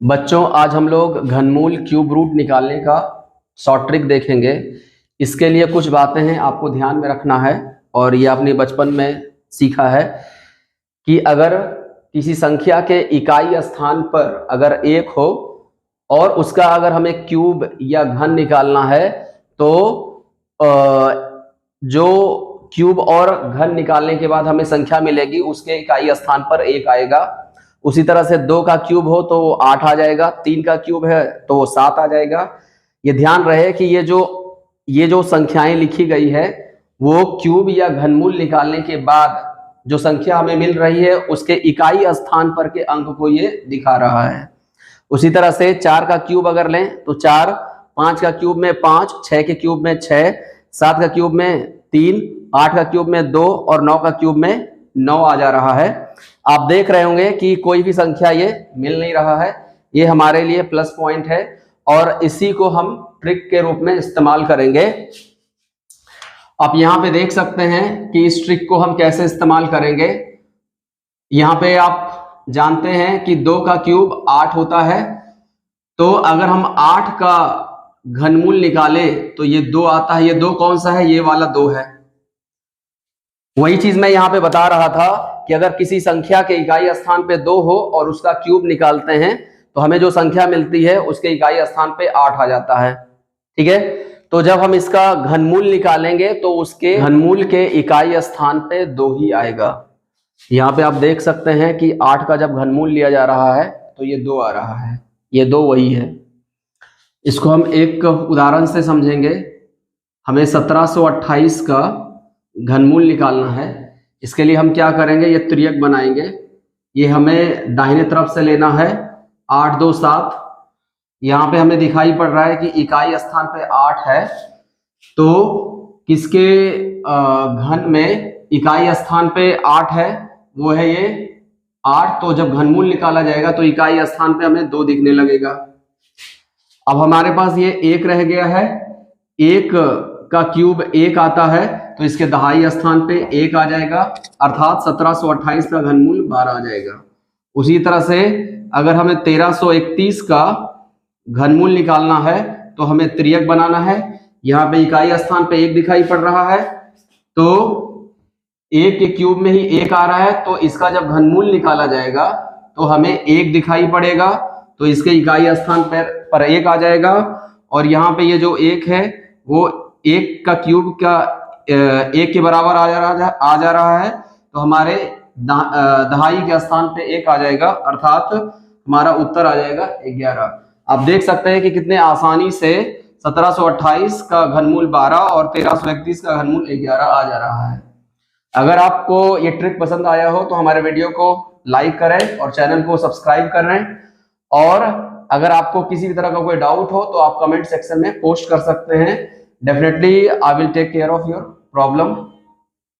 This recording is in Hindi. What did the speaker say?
बच्चों, आज हम लोग घनमूल क्यूब रूट निकालने का शॉर्ट ट्रिक देखेंगे। इसके लिए कुछ बातें हैं आपको ध्यान में रखना है, और ये आपने बचपन में सीखा है कि अगर किसी संख्या के इकाई स्थान पर अगर एक हो और उसका अगर हमें क्यूब या घन निकालना है तो जो क्यूब और घन निकालने के बाद हमें संख्या मिलेगी उसके इकाई स्थान पर एक आएगा। उसी तरह से 2 का क्यूब हो तो 8 आ जाएगा, 3 का क्यूब है तो 7 आ जाएगा। ये ध्यान रहे कि ये जो संख्याएं लिखी गई है वो क्यूब या घनमूल निकालने के बाद जो संख्या हमें मिल रही है उसके इकाई स्थान पर के अंक को ये दिखा रहा है। उसी तरह से 4 का क्यूब अगर लें तो 4, 5 का क्यूब में 5, 6 के क्यूब में 6, 7 का क्यूब में 3, 8 का क्यूब में 2 और 9 का क्यूब में 9 आ जा रहा है। आप देख रहे होंगे कि कोई भी संख्या ये मिल नहीं रहा है। ये हमारे लिए प्लस पॉइंट है और इसी को हम ट्रिक के रूप में इस्तेमाल करेंगे। आप यहाँ पे देख सकते हैं कि इस ट्रिक को हम कैसे इस्तेमाल करेंगे। यहाँ पे आप जानते हैं कि 2 का क्यूब 8 होता है, तो अगर हम 8 का घनमूल निकालें तो ये 2 आता है। ये 2 कौन सा है? ये वाला 2 है। वही चीज मैं यहाँ पे बता रहा था कि अगर किसी संख्या के इकाई स्थान पे 2 हो और उसका क्यूब निकालते हैं तो हमें जो संख्या मिलती है उसके इकाई स्थान पे 8 आ जाता है। ठीक है, तो जब हम इसका घनमूल निकालेंगे तो उसके घनमूल के इकाई स्थान पे 2 ही आएगा। यहाँ पे आप देख सकते हैं कि 8 का जब घनमूल लिया जा रहा है तो ये 2 आ रहा है। ये 2 वही है। इसको हम एक उदाहरण से समझेंगे। हमें 1728 का घनमूल निकालना है। इसके लिए हम क्या करेंगे, ये त्रियक बनाएंगे। ये हमें दाहिने तरफ से लेना है। 8 2 7। यहाँ पे हमें दिखाई पड़ रहा है कि इकाई स्थान पे 8 है, तो किसके घन में इकाई स्थान पे 8 है? वो है ये 8। तो जब घनमूल निकाला जाएगा तो इकाई स्थान पे हमें 2 दिखने लगेगा। अब हमारे पास ये 1 रह गया है। 1 का क्यूब 1 आता है तो इसके दहाई स्थान पे 1 आ जाएगा, अर्थात 1728 का घनमूल 12 आ जाएगा। उसी तरह से अगर हमें 1331 का घनमूल निकालना है तो हमें त्रियक बनाना है। यहाँ पे इकाई स्थान पे 1 दिखाई पड़ रहा है, तो 1 के क्यूब में ही 1 आ रहा है, तो इसका जब घनमूल निकाला जाएगा तो हमें 1 दिखाई पड़ेगा, तो इसके इकाई स्थान पर 1 आ जाएगा। और यहाँ पे ये जो 1 है वो 1 का क्यूब का 1 के बराबर आ जा रहा है, तो हमारे दहाई के स्थान पे 1 आ जाएगा, अर्थात हमारा उत्तर आ जाएगा 11। आप देख सकते हैं कि कितने आसानी से 1728 का घनमूल 12 और 1331 का घनमूल 11 आ जा रहा है। अगर आपको ये ट्रिक पसंद आया हो तो हमारे वीडियो को लाइक करें और चैनल को सब्सक्राइब करें। और अगर आपको किसी भी तरह का कोई डाउट हो तो आप कमेंट सेक्शन में पोस्ट कर सकते हैं। Definitely I will take care of your problem.